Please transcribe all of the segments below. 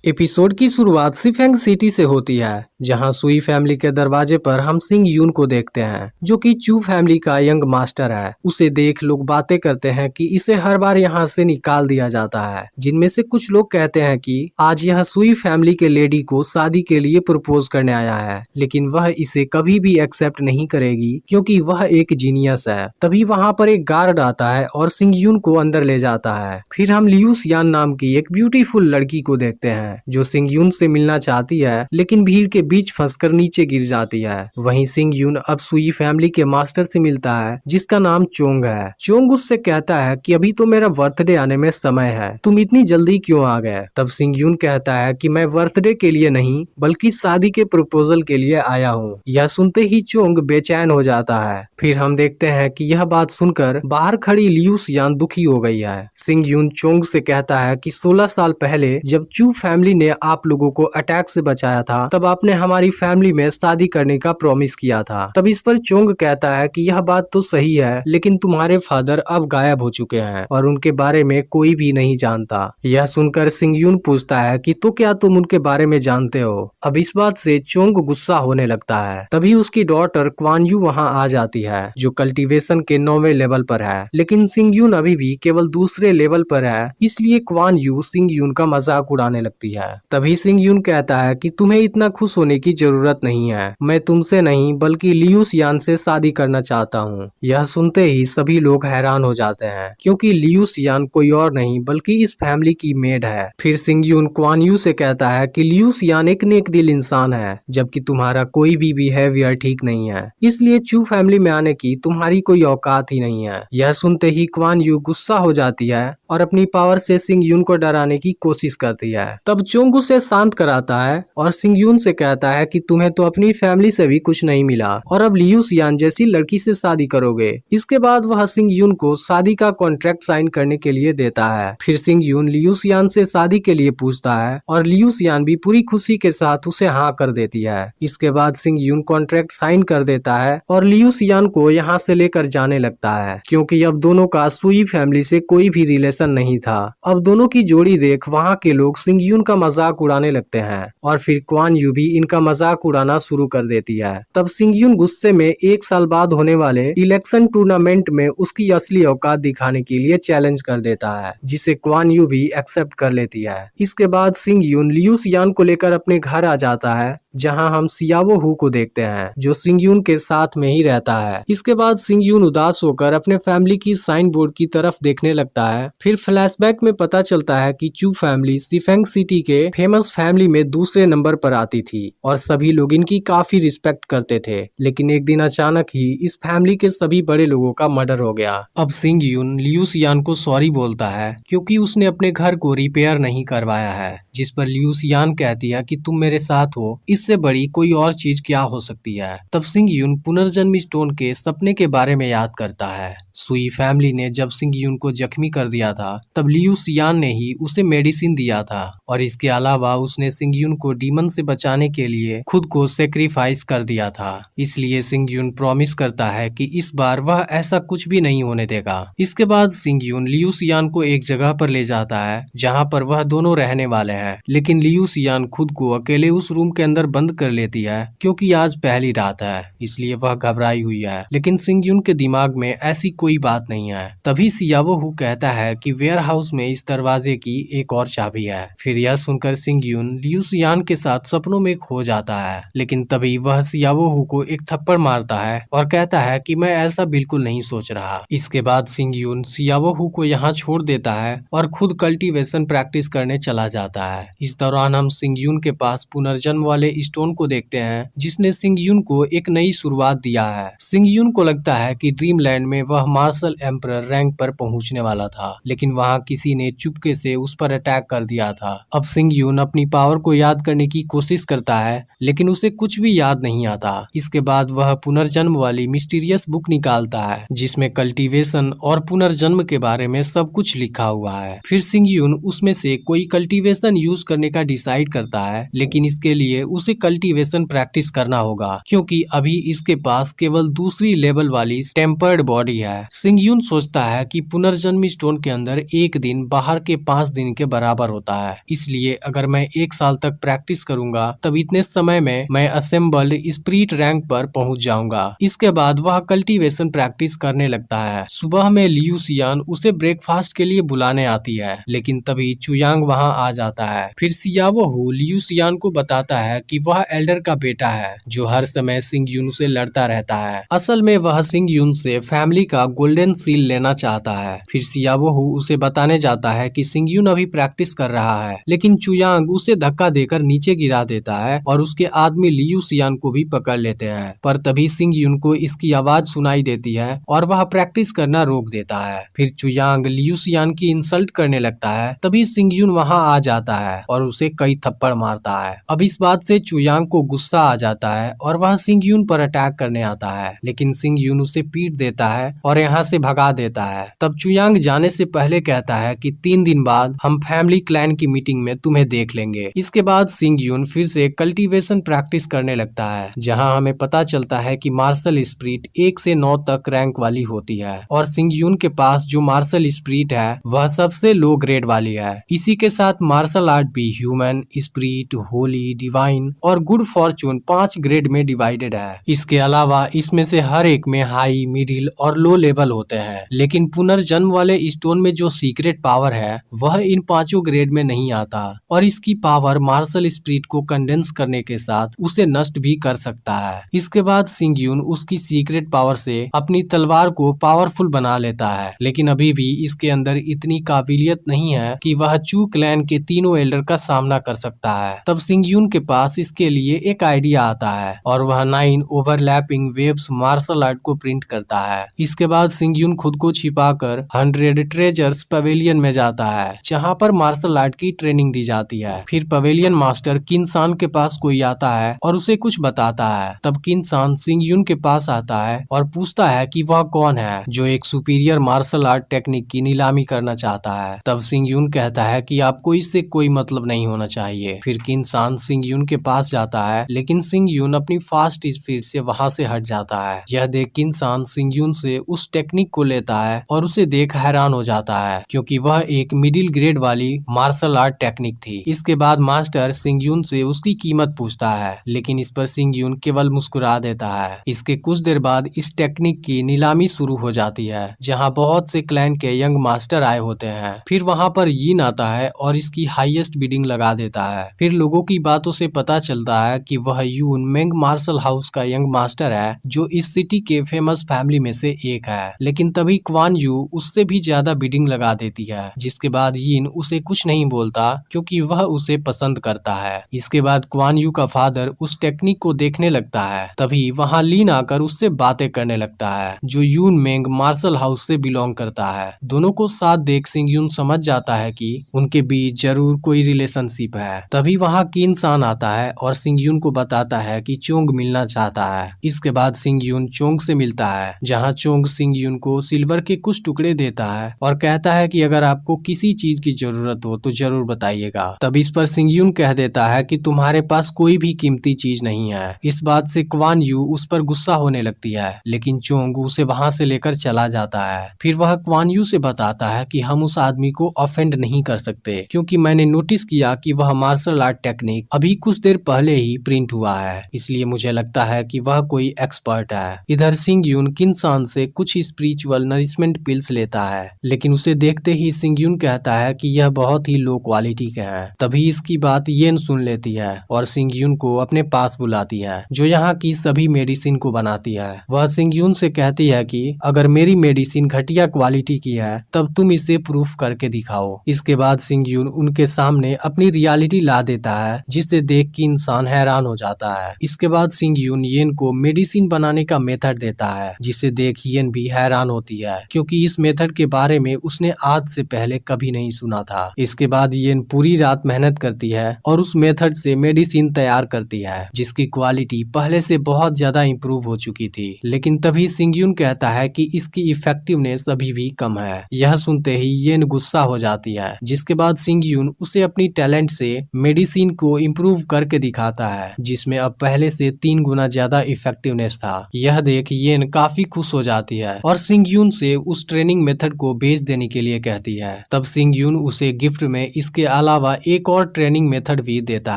Episode की शुरुआत सिफेंग city से होती है, जहां सुई फैमिली के दरवाजे पर हम सिंग यून को देखते हैं, जो कि चू फैमिली का यंग मास्टर है। उसे देख लोग बातें करते हैं कि इसे हर बार यहां से निकाल दिया जाता है, जिनमें से कुछ लोग कहते हैं कि आज यह सुई फैमिली के लेडी को शादी के लिए प्रपोज करने आया है, लेकिन वह इसे कभी भी एक्सेप्ट नहीं करेगी क्योंकि वह एक जीनियस है। तभी वहां पर एक गार्ड आता है और सिंग यून को अंदर ले जाता है। फिर हम लियू सियान नाम की एक ब्यूटीफुल लड़की को देखते हैं, जो सिंग यून से मिलना चाहती है, लेकिन भीड़ के बीच फंसकर नीचे गिर जाती है। वहीं सिंग यून अब सुई फैमिली के मास्टर से मिलता है, जिसका नाम चोंग है। चोंग उससे कहता है कि अभी तो मेरा बर्थडे आने में समय है, तुम इतनी जल्दी क्यों आ गए। तब सिंग यून कहता है कि मैं बर्थडे के लिए नहीं बल्कि शादी के प्रपोजल के लिए आया हूँ। यह सुनते ही चोंग बेचैन हो जाता है। फिर हम देखते हैं कि यह बात सुनकर बाहर खड़ी लियू सियान दुखी हो गई है। सिंग यून चोंग से कहता है कि 16 साल पहले जब चू फैमिली ने आप लोगों को अटैक से बचाया था, तब आपने हमारी फैमिली में शादी करने का प्रॉमिस किया था। तब इस पर चोंग कहता है कि यह बात तो सही है, लेकिन तुम्हारे फादर अब गायब हो चुके हैं और उनके बारे में कोई भी नहीं जानता। यह सुनकर सिंग यून पूछता है कि तो क्या तुम उनके बारे में जानते हो। अब इस बात से चोंग गुस्सा होने लगता है। तभी उसकी डॉटर क्वान यू वहाँ आ जाती है, जो कल्टीवेशन के 9वें लेवल पर है, लेकिन सिंग यून अभी भी केवल दूसरे लेवल पर है। इसलिए क्वान यू सिंग यून का मजाक उड़ाने लगती है। तभी सिंग यून कहता है कि तुम्हें इतना खुश होने की जरूरत नहीं है, मैं तुमसे नहीं बल्कि लियू सियान से शादी करना चाहता हूँ। यह सुनते ही सभी लोग हैरान हो जाते हैं, क्योंकि लियू सियान कोई और नहीं बल्कि इस फैमिली की मेड है। फिर सिंग यून क्वान यू से कहता है कि लियू सियान एक नेक दिल इंसान है, जबकि तुम्हारा कोई भी बिहेवियर ठीक नहीं है, इसलिए चू फैमिली में आने की तुम्हारी कोई औकात ही नहीं है। यह सुनते ही क्वान यू गुस्सा हो जाती है और अपनी पावर से सिंग यून को डराने की कोशिश करती है। तब चोंग उसे शांत कराता है और सिंग यून से कहता है कि तुम्हें तो अपनी फैमिली से भी कुछ नहीं मिला और अब लियू सियान जैसी लड़की से शादी करोगे। इसके बाद वह सिंग यून को शादी का कॉन्ट्रैक्ट साइन करने के लिए देता है। फिर सिंग यून लियू सियान से शादी के लिए पूछता है और लियू सियान भी पूरी खुशी के साथ उसे हाँ कर देती है। इसके बाद सिंग यून कॉन्ट्रैक्ट साइन कर देता है और लियू सियान को यहाँ से लेकर जाने लगता है, क्योंकि अब दोनों का सुई फैमिली से कोई भी रिलेशन नहीं था। अब दोनों की जोड़ी देख वहाँ के लोग सिंग यून का मजाक उड़ाने लगते हैं और फिर क्वान यू भी इनका मजाक उड़ाना शुरू कर देती है। तब सिंग यून गुस्से में 1 साल बाद होने वाले इलेक्शन टूर्नामेंट में उसकी असली औकात दिखाने के लिए चैलेंज कर देता है, जिसे क्वान यू भी एक्सेप्ट कर लेती है। इसके बाद सिंग यून लियू सियान को लेकर अपने घर आ जाता है, जहां हम सियावो हु को देखते हैं, जो सिंग यून के साथ में ही रहता है। इसके बाद सिंग यून उदास होकर अपने फैमिली की साइन बोर्ड की तरफ देखने लगता है। फिर फ्लैशबैक में पता चलता है कि चू फैमिली सिफेंग सिटी के फेमस फैमिली में दूसरे नंबर पर आती थी और सभी लोग इनकी काफी रिस्पेक्ट करते थे। लेकिन एक दिन अचानक ही इस फैमिली के सभी बड़े लोगों का मर्डर हो गया। अब सिंग यून लियू सियान को सॉरी बोलता है, क्योंकि उसने अपने घर को रिपेयर नहीं करवाया है, जिस पर लियू सियान कहती है कि तुम मेरे साथ हो, इससे बड़ी कोई और चीज क्या हो सकती है। तब सिंग यून पुनर्जन्म स्टोन के सपने के बारे में याद करता है। सुई फैमिली ने जब सिंग यून को जख्मी कर दिया था, तब लियू सियान ने ही उसे मेडिसिन दिया था और इसके अलावा उसने सिंग यून को डीमन से बचाने के लिए खुद को सेक्रीफाइस कर दिया था। इसलिए सिंग यून प्रॉमिस करता है कि इस बार वह ऐसा कुछ भी नहीं होने देगा। इसके बाद सिंग यून लियू सियान को एक जगह पर ले जाता है, जहाँ पर वह दोनों रहने वाले हैं, लेकिन लियू सियान खुद को अकेले उस रूम के अंदर बंद कर लेती है, क्योंकि आज पहली रात है, इसलिए वह घबराई हुई है। लेकिन सिंग यून के दिमाग में ऐसी कोई बात नहीं है। तभी सियावो हु कहता है कि वेयर हाउस में इस दरवाजे की एक और चाबी है। फिर यह सुनकर सिंग यून लियू सियान के साथ सपनों में खो जाता है, लेकिन तभी वह सियावो हु को एक थप्पड़ मारता है और कहता है कि मैं ऐसा बिल्कुल नहीं सोच रहा। इसके बाद सिंग यून सियावो हु को यहाँ छोड़ देता है और खुद कल्टीवेशन प्रैक्टिस करने चला जाता है। इस दौरान हम सिंग यून के पास पुनर्जन्म वाले स्टोन को देखते हैं, जिसने सिंग यून को एक नई शुरुआत दिया है। सिंग यून को लगता है कि ड्रीमलैंड में वह मार्शल एम्परर रैंक पर पहुंचने वाला था, लेकिन वहां किसी ने चुपके से उस पर अटैक कर दिया था। अब सिंग यून अपनी पावर को याद करने की कोशिश करता है, लेकिन उसे कुछ भी याद नहीं आता। इसके बाद वह पुनर्जन्म वाली मिस्टीरियस बुक निकालता है, जिसमें कल्टीवेशन और पुनर्जन्म के बारे में सब कुछ लिखा हुआ है। फिर सिंग यून उसमें से कोई कल्टीवेशन यूज करने का डिसाइड करता है, लेकिन इसके लिए उसे कल्टीवेशन प्रैक्टिस करना होगा क्योंकि अभी इसके पास केवल दूसरी लेवल वाली टेम्पर्ड बॉडी है। सिंग यून सोचता है कि पुनर्जन्म स्टोन के अंदर एक दिन बाहर के 5 दिन के बराबर होता है, इसलिए अगर मैं 1 साल तक प्रैक्टिस करूंगा तब इतने समय में मैं असेंबल्ड स्पिरिट रैंक पर पहुंच जाऊंगा। इसके बाद वह कल्टीवेशन प्रैक्टिस करने लगता है। सुबह में लियू सियान उसे ब्रेकफास्ट के लिए बुलाने आती है, लेकिन तभी चुयांग वहां आ जाता है। फिर सियावो हु लियू सियान को बताता है कि वह एल्डर का बेटा है जो हर समय सिंग यून से लड़ता रहता है। असल में वह सिंग यून से फैमिली का गोल्डन सील लेना चाहता है। फिर सियावो हु उसे बताने जाता है कि सिंग यून अभी प्रैक्टिस कर रहा है, लेकिन चुयांग उसे धक्का देकर नीचे गिरा देता है और उसके आदमी लियू सियान को भी पकड़ लेते हैं। पर तभी सिंग यून को इसकी आवाज सुनाई देती है और वह प्रैक्टिस करना रोक देता है। फिर चुयांग लियू सियान की इंसल्ट करने लगता है। तभी सिंग यून वहां आ जाता है और उसे कई थप्पड़ मारता है। अब इस बात से चुयांग को गुस्सा आ जाता है और वह सिंग यून पर अटैक करने आता है, लेकिन सिंग यून उसे पीट देता है और यहाँ से भगा देता है। तब चुयांग जाने से पहले कहता है कि 3 दिन बाद हम फैमिली क्लैन की मीटिंग में तुम्हें देख लेंगे। इसके बाद सिंग यून फिर से कल्टीवेशन प्रैक्टिस करने लगता है, जहाँ हमें पता चलता है कि मार्शल स्पिरिट 1 से 9 तक रैंक वाली होती है और सिंग यून के पास जो मार्शल स्पिरिट है वह सबसे लो ग्रेड वाली है। इसी के साथ मार्शल आर्ट भी ह्यूमन, स्पिरिट, होली, डिवाइन और गुड फॉर्चून 5 ग्रेड में डिवाइडेड है। इसके अलावा इसमें से हर एक में हाई, मिडिल और लो लेवल होते हैं, लेकिन पुनर्जन्म वाले स्टोन में जो सीक्रेट पावर है वह इन 5 ग्रेड में नहीं आता और इसकी पावर मार्शल स्पिरिट को कंडेंस करने के साथ उसे नष्ट भी कर सकता है। इसके बाद सिंग यून उसकी सीक्रेट पावर से अपनी तलवार को पावरफुल बना लेता है, लेकिन अभी भी इसके अंदर इतनी काबिलियत नहीं है कि वह चू क्लैन के तीनों एल्डर का सामना कर सकता है। तब सिंग यून के पास इसके लिए एक आइडिया आता है और वह 9 ओवरलैपिंग वेव्स मार्शल आर्ट को प्रिंट करता है। इसके बाद सिंग यून खुद को छिपाकर 100 ट्रेजर्स पवेलियन में जाता है, जहाँ पर मार्शल आर्ट की ट्रेनिंग दी जाती है। फिर पवेलियन मास्टर किनसान के पास कोई आता है और उसे कुछ बताता है। तब किनसान सिंग यून के पास आता है और पूछता है कि वह कौन है जो एक सुपीरियर मार्शल आर्ट टेक्निक की नीलामी करना चाहता है। तब सिंग यून कहता है कि आपको इससे कोई मतलब नहीं होना चाहिए। फिर किनसान सिंग यून के पास जाता है, लेकिन सिंग यून अपनी फास्ट स्पीड से वहां से हट जाता है। यह देख किनसान सिंग यून से उस टेक्निक को लेता है और उसे देख हैरान हो जाता है, क्योंकि वह एक मिडिल ग्रेड वाली मार्शल आर्ट टेक्निक थी। इसके बाद मास्टर सिंग यून से उसकी कीमत पूछता है, लेकिन इस पर सिंग यून केवल मुस्कुरा देता है। इसके कुछ देर बाद इस टेक्निक की नीलामी शुरू हो जाती है, जहां बहुत से क्लैन के यंग मास्टर आए होते हैं। फिर वहां पर यीन आता है और इसकी हाईएस्ट बिडिंग लगा देता है। फिर लोगों की बातों से पता चलता है कि वह यून मेंग मार्शल हाउस का यंग मास्टर है, जो इस सिटी के फेमस फैमिली में से एक है। लेकिन तभी क्वान यू उससे भी ज्यादा बिडिंग लगा देती है, जिसके बाद यीन उसे कुछ नहीं बोलता क्योंकि वह उसे पसंद करता है। इसके बाद क्वान यू का फादर उस टेक्निक को देखने लगता है। तभी वहाँ लीन आकर उससे बातें करने लगता है, जो यून मेंग मार्शल हाउस से बिलोंग करता है। दोनों को साथ देख सिंग यून समझ जाता है कि उनके बीच जरूर कोई रिलेशनशिप है। तभी वहाँ किनसान आता है और सिंग यून को बताता है कि चोंग मिलना चाहता है। इसके बाद सिंग यून चोंग से मिलता है, जहाँ चोंग सिंग यून को सिल्वर के कुछ टुकड़े देता है और कहता है कि अगर आपको किसी चीज की जरूरत हो तो जरूर बताइएगा। तब इस पर सिंग यून कह देता है कि तुम्हारे पास कोई भी कीमती चीज नहीं है। इस बात से क्वान यू उस पर गुस्सा होने लगती है, लेकिन चोंग उसे वहाँ से लेकर चला जाता है। फिर वह क्वान यू से बताता है कि हम उस आदमी को ऑफेंड नहीं कर सकते, क्योंकि मैंने नोटिस किया कि वह मार्शल आर्ट टेक्निक अभी कुछ देर पहले ही प्रिंट हुआ है, इसलिए मुझे लगता है कि वह कोई एक्सपर्ट है। इधर सिंग यून किनसान से कुछ स्पिरिचुअल नरिशमेंट पिल्स लेता है, लेकिन उसे देखते ही सिंग यून कहता है कि यह बहुत ही लो क्वालिटी के हैं। तभी इसकी बात येन सुन लेती है और सिंग यून को अपने पास बुलाती है, जो यहाँ की सभी मेडिसिन को बनाती है। वह सिंग यून से कहती है कि अगर मेरी मेडिसिन घटिया क्वालिटी की है तब तुम इसे प्रूफ करके दिखाओ। इसके बाद सिंग यून उनके सामने अपनी रियलिटी ला देता है, जिसे देख के इंसान हैरान हो जाता है। इसके बाद सिंग यून येन को मेडिसिन बनाने का मेथड देता है, जिसे देख येन भी हैरान होती है, क्योंकि इस मेथड के बारे में उसने आज से पहले कभी नहीं सुना था। इसके बाद येन पूरी रात मेहनत करती है और उस मेथड से मेडिसिन तैयार करती है, जिसकी क्वालिटी पहले से बहुत ज्यादा इम्प्रूव हो चुकी थी। लेकिन तभी सिंग यून कहता है कि इसकी इफेक्टिवनेस अभी भी कम है। यह सुनते ही येन गुस्सा हो जाती है, जिसके बाद सिंग यून उस उसे अपनी टैलेंट से मेडिसिन को इम्प्रूव करके दिखाता है, जिसमें अब पहले से 3 गुना ज्यादा इफेक्टिवनेस था। यह देख येन काफी खुश हो जाती है और सिंग यून से उस ट्रेनिंग मेथड को बेच देने के लिए कहती है। तब सिंग यून उसे गिफ्ट में इसके अलावा एक और ट्रेनिंग मेथड भी देता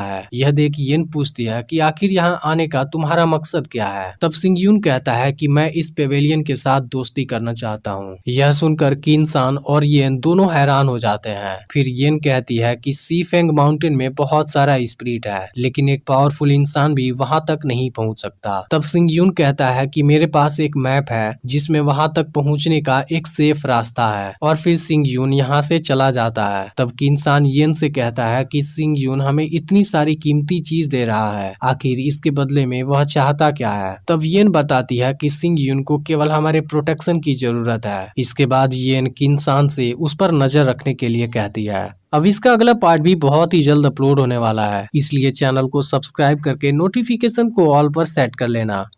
है। यह देख येन पूछती है कि आखिर यहाँ आने का तुम्हारा मकसद क्या है। तब सिंग यून कहता है कि मैं इस पेवेलियन के साथ दोस्ती करना चाहता हूँ। यह सुनकर किन-सान और येन दोनों हैरान हो जाते हैं। फिर येन कहती है कि सी फेंग माउंटेन में बहुत सारा स्पिरिट है, लेकिन एक पावरफुल इंसान भी वहां तक नहीं पहुंच सकता। तब सिंग यून कहता है कि मेरे पास एक मैप है जिसमें वहां तक पहुंचने का एक सेफ रास्ता है, और फिर सिंग यून यहाँ से चला जाता है। तब किन-सान येन से कहता है कि सिंग यून हमें इतनी सारी कीमती चीज दे रहा है, आखिर इसके बदले में वह चाहता क्या है। तब येन बताती है कि सिंग यून को केवल हमारे प्रोटेक्शन की जरूरत है। इसके बाद येन किन-सान से उस पर नजर रखने के लिए कहती है। अब इसका अगला पार्ट भी बहुत ही जल्द अपलोड होने वाला है, इसलिए चैनल को सब्सक्राइब करके नोटिफिकेशन को ऑल पर सेट कर लेना।